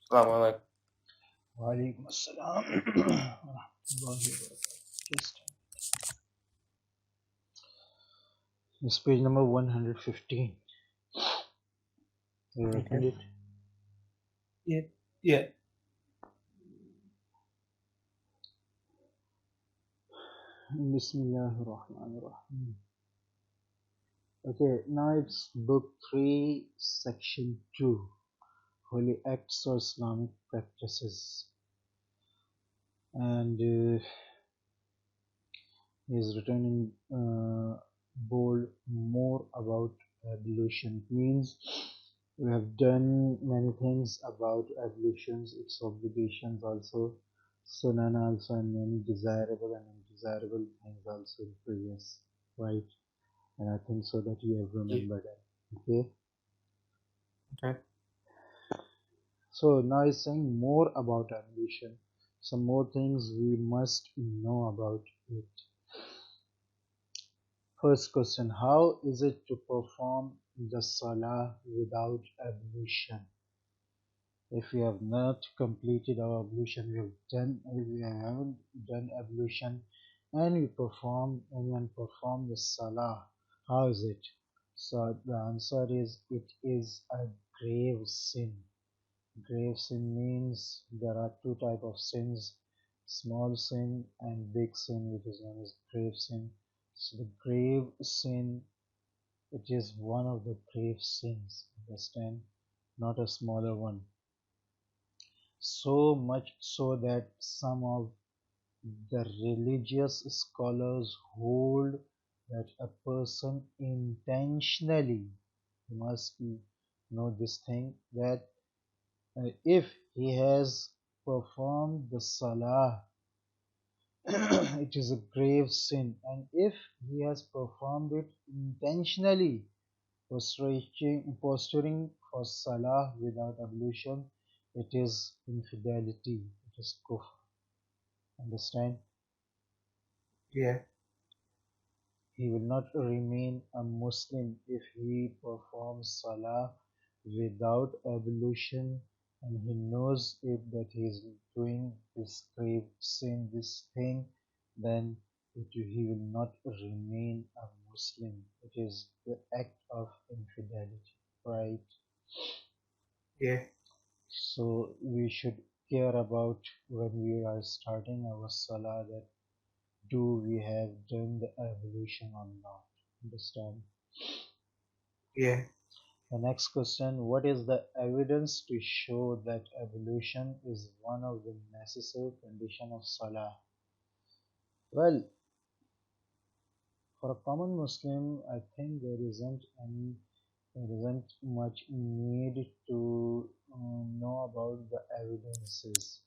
Assalamu alaikum. Walaikum assalam. Warahmatullahi wabarakatuh. Just this page number 115. You Okay. opened it? Yeah. Yeah. Bismillahirrahmanirrahim. Okay, now it's book 3, section 2, Holy Acts or Islamic Practices. And he's written in bold more about ablution. It means we have done many things about ablutions, its obligations also, sunan also, and many desirable and undesirable things also in previous, right? And I think so that you have Yeah. remembered that. Okay. Okay. So now he's saying more about ablution. Some more things we must know about it. First question, how is it to perform the salah without ablution? If we have not completed our ablution, we haven't done ablution, and we perform the salah, how is it? So the answer is it is a grave sin. Grave sin means there are two types of sins, small sin and big sin, which is known as grave sin. So the grave sin, it is one of the grave sins, understand, not a smaller one. So much so that some of the religious scholars hold that a person intentionally, you must know this thing, that if he has performed the salah, it is a grave sin, and if he has performed it intentionally, posturing for salah without ablution, it is infidelity, it is kufr. Understand? Yeah. He will not remain a Muslim if he performs salah without ablution and he knows it that he is doing this grave sin, this thing, then he will not remain a Muslim. It is the act of infidelity, right? Yeah. So we should care about when we are starting our salah that do we have done the ablution or not? Understand? Yeah. The next question, what is the evidence to show that ablution is one of the necessary condition of salah? Well, for a common Muslim, I think there isn't much need to know about the evidences.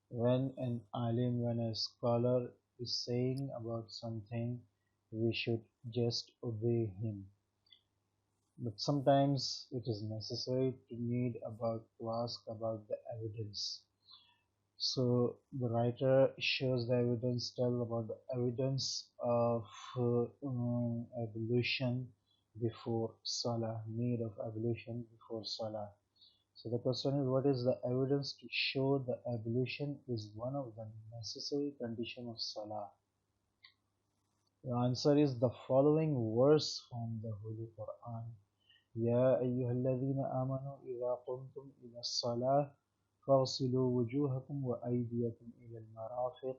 When an alim, when a scholar is saying about something, we should just obey him. But sometimes it is necessary to ask about the evidence. So the writer shows the evidence, tell about the evidence of ablution before salah, need of ablution before salah. So the question is, what is the evidence to show the ablution is one of the necessary condition of salah? The answer is the following verse from the Holy Quran. يا أيها الذين آمنوا إذا قمتم إلى الصلاة فاغسلوا وجوهكم وأيديكم إلى المرافق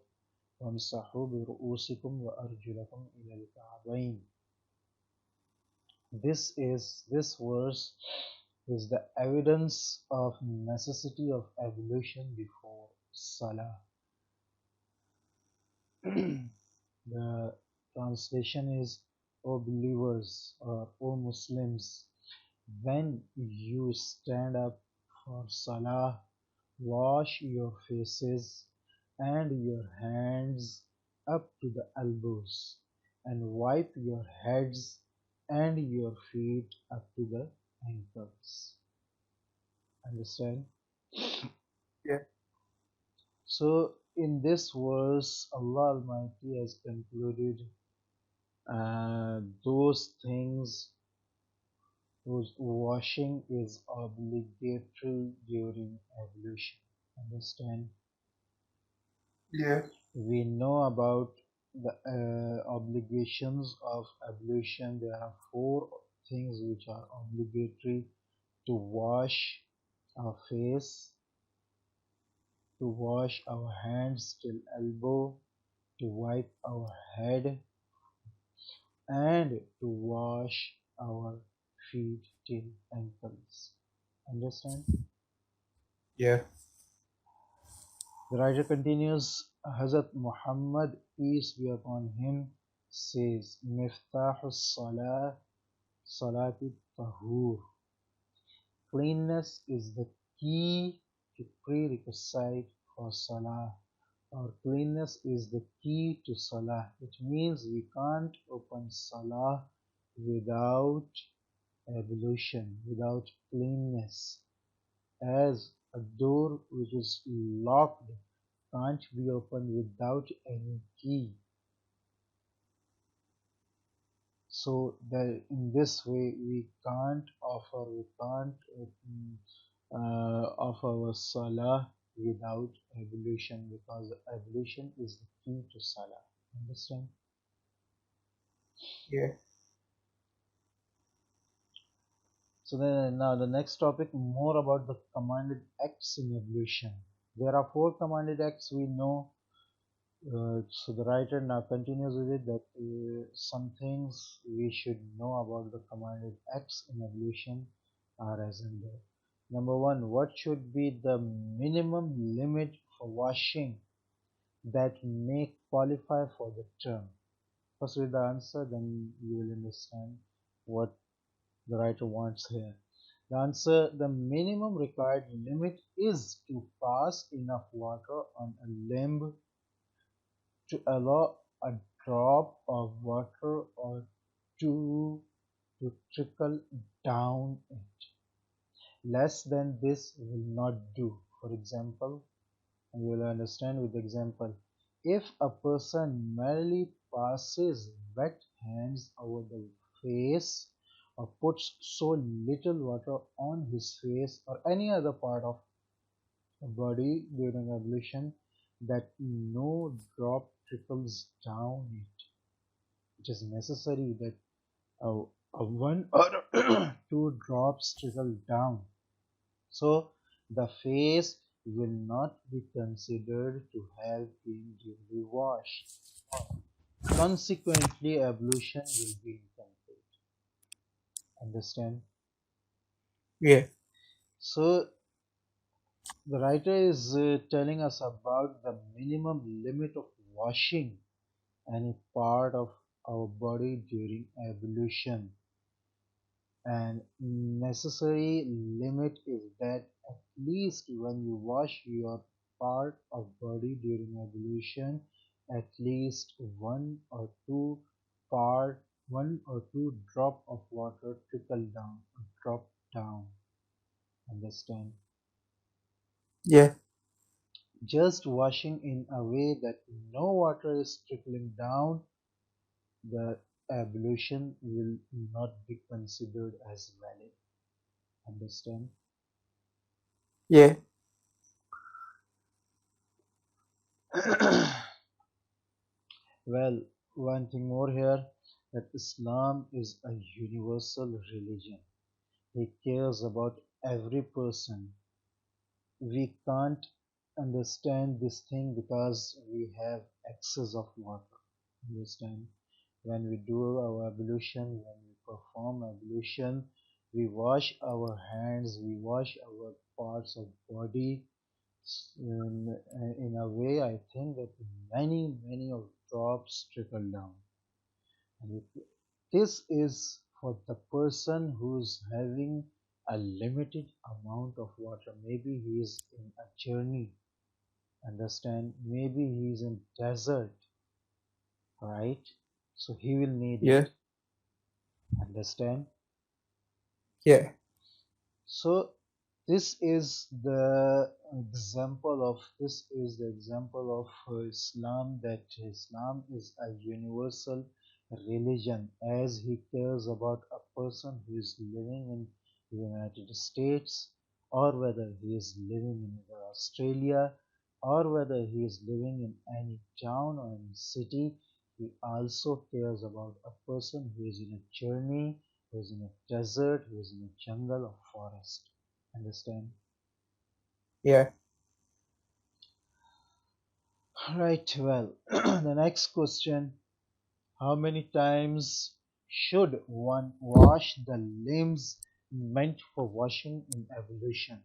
وامسحوا برؤوسكم وأرجلكم إلى الكعبين. This verse is the evidence of necessity of ablution before Salah. The translation is, O believers or O Muslims, when you stand up for Salah, wash your faces and your hands up to the elbows, and wipe your heads and your feet up to the ankles. Understand? Yeah. So, in this verse, Allah Almighty has concluded those things whose washing is obligatory during ablution. Understand? Yeah. We know about the obligations of ablution. There are four things which are obligatory: to wash our face, to wash our hands till elbow, to wipe our head, and to wash our feet till ankles. Understand? Yeah. The writer continues, Hazrat Muhammad, peace be upon him, says, Miftahu Salah, Salati Tahur. Cleanness is the key to prerequisite for Salah, or cleanness is the key to Salah. It means we can't open Salah without ablution, without cleanness, as a door which is locked can't be opened without any key. So that in this way we can't offer our salah without ablution, because ablution is the key to salah. Understand? Yeah. So then now the next topic, more about the commanded acts in ablution. There are four commanded acts we know. So the writer now continues with it that some things we should know about the commanded acts in ablution are as under. Number one, what should be the minimum limit for washing that may qualify for the term? First read the answer, then you will understand what the writer wants here. The answer, the minimum required limit is to pass enough water on a limb to allow a drop of water or two to trickle down it. Less than this will not do. For example, and you will understand with example. If a person merely passes wet hands over the face or puts so little water on his face or any other part of the body during ablution that no drop trickles down it, it is necessary that one or two drops trickle down. So the face will not be considered to have been duly washed. Consequently, ablution will be incomplete. Understand? Yeah. So the writer is telling us about the minimum limit of washing any part of our body during ablution, and necessary limit is that at least when you wash your part of body during ablution, at least part one or two drop of water trickle down or drop down. Understand? Yeah. Just washing in a way that no water is trickling down, the ablution will not be considered as valid. Understand? Yeah. Well, one thing more here, that Islam is a universal religion. He cares about every person. We can't understand this thing because we have excess of water. Understand? When we do our ablution, when we perform ablution, we wash our hands, we wash our parts of body in a way. I think that many of drops trickle down. And this is for the person who's having a limited amount of water. Maybe he is in a journey, understand? Maybe he is in desert, right? So he will need it, Yeah. understand? Yeah. So this is the example of Islam, that Islam is a universal religion, as he cares about a person who is living in the United States, or whether he is living in either Australia, or whether he is living in any town or any city, he also cares about a person who is in a journey, who is in a desert, who is in a jungle or forest. Understand? Yeah. Right, well, the next question: how many times should one wash the limbs meant for washing in ablution?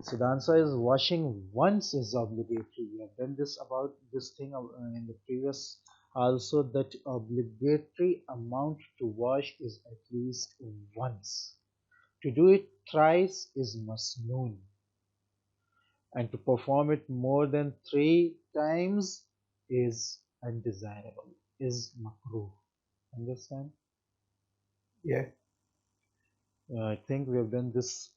So the answer is washing once is obligatory. We have done this about this thing in the previous also, that obligatory amount to wash is at least once. To do it thrice is masnoon, and to perform it more than three times is undesirable, is makruh. Understand? Yeah. I think we have done this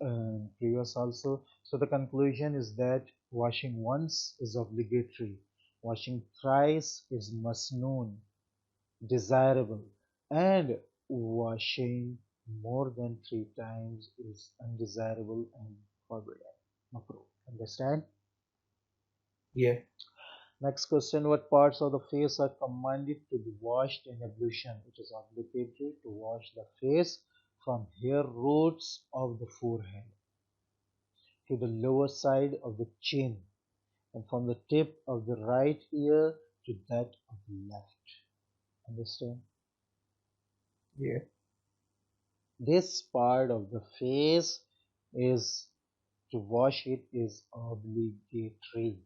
previous also. So the conclusion is that washing once is obligatory, washing thrice is masnoon, desirable, and washing more than three times is undesirable and forbidden. Makruh. Understand? Yeah. Next question: what parts of the face are commanded to be washed in ablution? It is obligatory to wash the face from hair roots of the forehead to the lower side of the chin, and from the tip of the right ear to that of the left. Understand? Yeah. This part of the face is to wash it is obligatory.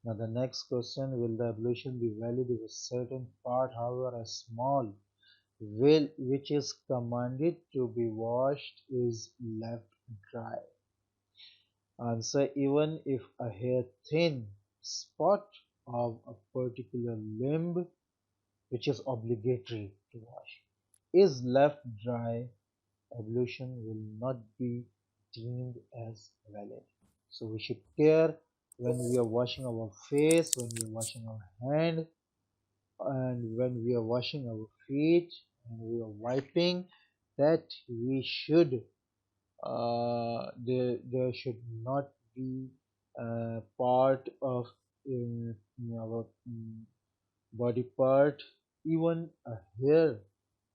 Now the next question: will the ablution be valid if a certain part, however a small, will which is commanded to be washed is left dry? Answer: even if a hair thin spot of a particular limb which is obligatory to wash is left dry, ablution will not be deemed as valid. So we should care when we are washing our face, when we are washing our hand, and when we are washing our feet, and we are wiping, that we should there should not be part of our body part, even a hair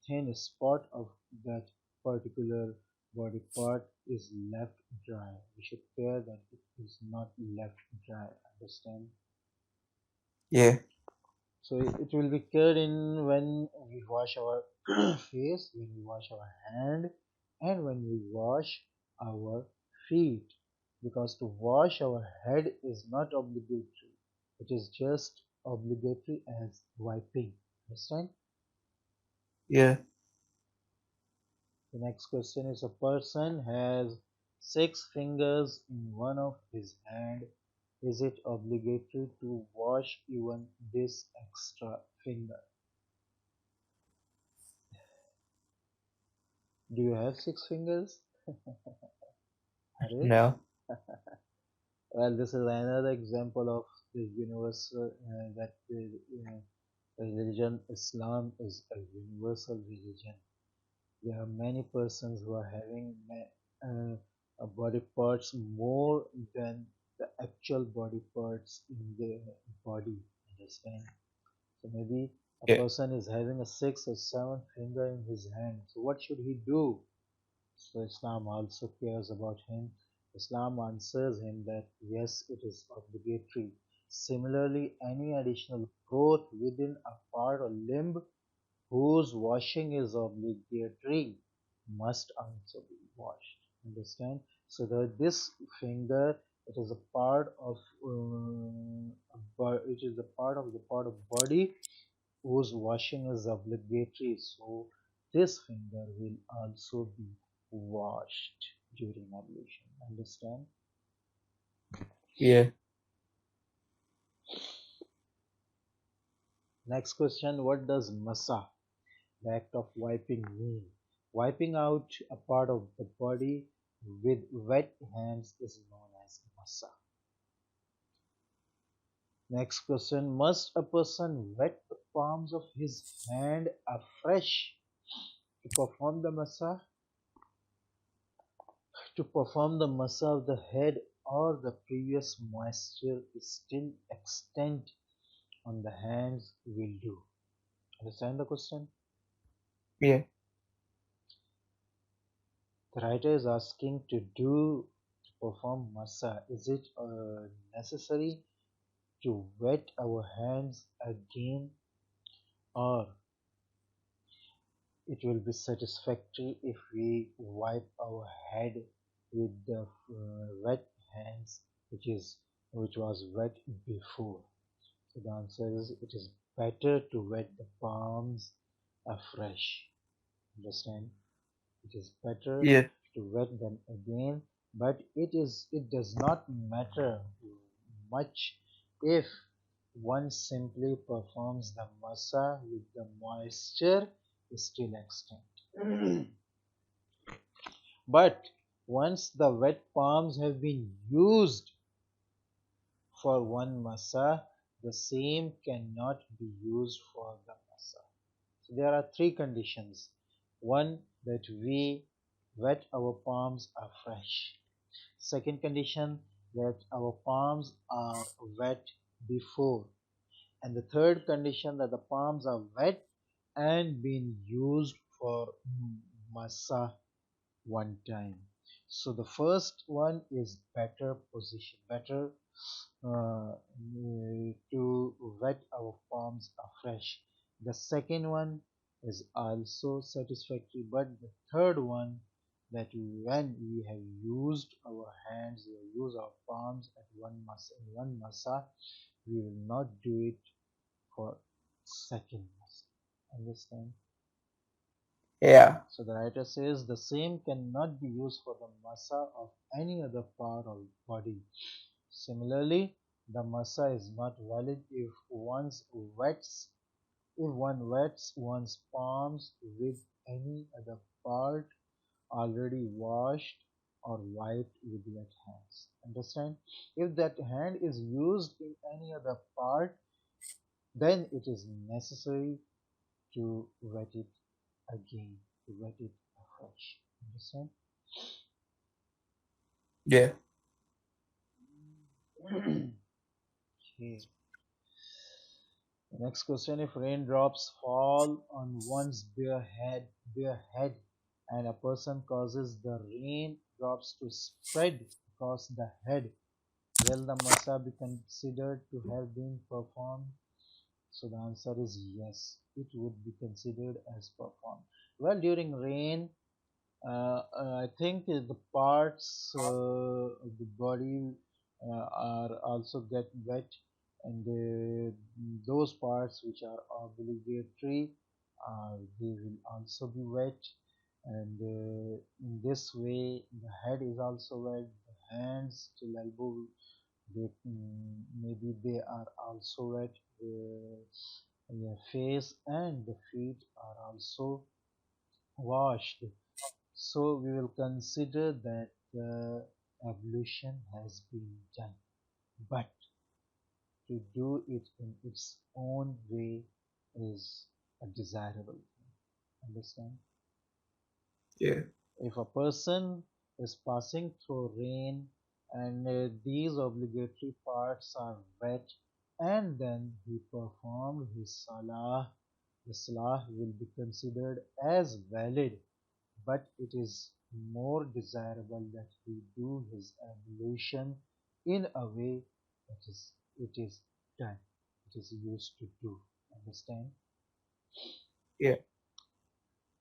thin spot of that particular body part is left dry. We should care that it is not left dry. Understand? Yeah. So it will be cared in when we wash our face, when we wash our hand, and when we wash our feet. Because to wash our head is not obligatory. It is just obligatory as wiping. Understand? Yeah. The next question is: a person has six fingers in one of his hand. Is it obligatory to wash even this extra finger? Do you have six fingers? Arif? No. Well, this is another example of the universal that the religion Islam is a universal religion. There are many persons who are having body parts more than the actual body parts in their body. Understand? So maybe a Yeah. person is having a six or seven finger in his hand. So what should he do? So Islam also cares about him. Islam answers him that yes, it is obligatory. Similarly, any additional growth within a part or limb whose washing is obligatory must also be washed. Understand? So that this finger, it is a part of it is a part of body whose washing is obligatory. So this finger will also be washed during ablution. Understand? Yeah. Next question: what does masa, the act of wiping, mean? Wiping out a part of the body with wet hands is known as masa. Next question: must a person wet the palms of his hand afresh To perform the massage, to perform the massage of the head or the previous moisture is still extent on the hands will do. Understand the question? Yeah. The writer is asking to perform massage. Is it necessary to wet our hands again, or it will be satisfactory if we wipe our head with the wet hands which was wet before? So the answer is it is better to wet the palms afresh. Understand? It is better Yeah. to wet them again, but it does not matter much if one simply performs the masa with the moisture still extant. But once the wet palms have been used for one masa, the same cannot be used for the masa. So there are three conditions. One, that we wet our palms afresh. Second condition, that our palms are wet before. And the third condition, that the palms are wet and being used for massa one time. So the first one is better position, better to wet our palms afresh. The second one is also satisfactory, but the third one, that when we have used our hands, we have used our palms at one massa, we will not do it for second massa. Understand? Yeah. So the writer says the same cannot be used for the massa of any other part of body. Similarly, the massa is not valid if one wets one's palms with any other part already washed or wiped with wet hands. Understand? If that hand is used in any other part, then it is necessary to wet it again, to wet it afresh. Understand? Yeah. Okay. The next question: if raindrops fall on one's bare head, and a person causes the rain drops to spread across the head, will the masa be considered to have been performed? So the answer is yes, it would be considered as performed. Well, during rain, I think the parts of the body are also get wet, and those parts which are obligatory, they will also be wet. And in this way, the head is also wet, the hands till elbow, maybe they are also wet. The face and the feet are also washed, so we will consider that the ablution has been done, but to do it in its own way is a desirable thing. Understand? Yeah. If a person is passing through rain and these obligatory parts are wet, and then he performed his salah, the salah will be considered as valid, but it is more desirable that he do his ablution in a way that it is done, it is used to do. Understand? Yeah.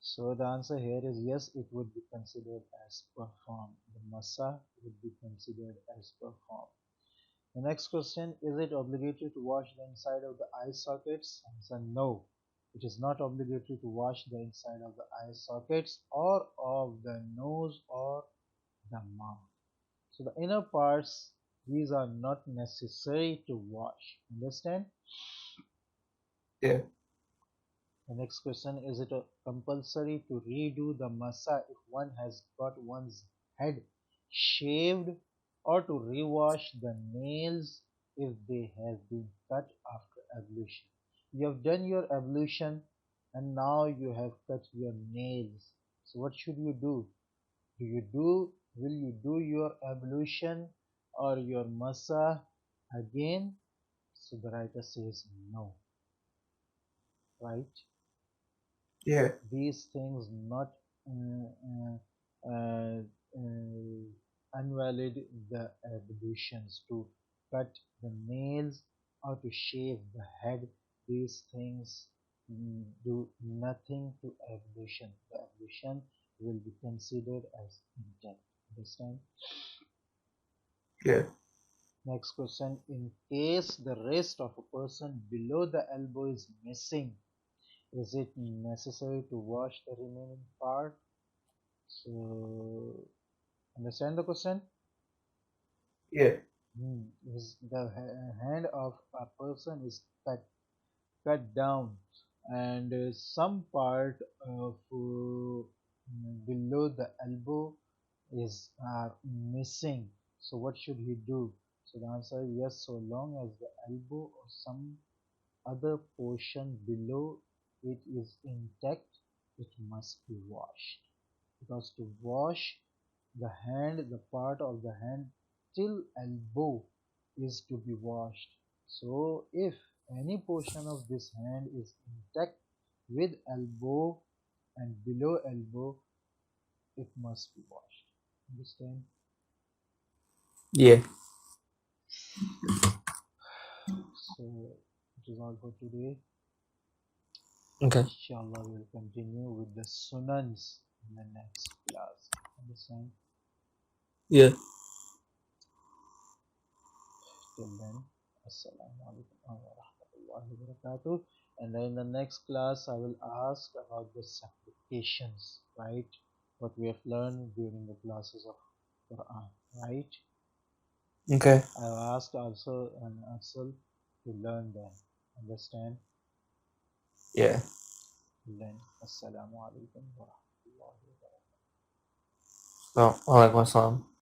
So the answer here is yes, it would be considered as performed. The masa would be considered as performed. The next question: is it obligatory to wash the inside of the eye sockets? Answer: no. It is not obligatory to wash the inside of the eye sockets or of the nose or the mouth. So the inner parts, these are not necessary to wash. Understand? Yeah. The next question: is it compulsory to redo the masa if one has got one's head shaved, or to rewash the nails if they have been cut after ablution? You have done your ablution and now you have cut your nails. So what should you do? Will you do your ablution or your masa again? So the writer says no, right? Yeah. These things not uh, uh, uh, invalid the ablutions. To cut the nails or to shave the head, these things do nothing to ablution. The ablution will be considered as intact. Understand? Yeah. Next question. In case the wrist of a person below the elbow is missing, is it necessary to wash the remaining part? So, understand the question? Yeah. Is the hand of a person is cut down, and some part of below the elbow is missing. So, what should he do? So, the answer is yes. So long as the elbow or some other portion below it is intact, it must be washed. Because to wash the hand, the part of the hand till elbow is to be washed. So if any portion of this hand is intact with elbow and below elbow, it must be washed. Understand? Yeah. So it is all for today. Okay. Inshallah, we'll continue with the sunans in the next class. Understand? Yeah. Till then, Assalamu alaikum wa rahmatullahi wa barakatuh. And then in the next class, I will ask about the supplications, right? What we have learned during the classes of Quran, right? Okay. I have asked also an Asal to learn them. Understand? Yeah. Till then, Assalamu alaikum wa rahmatullahi wa barakatuh. So, alaikum assalam.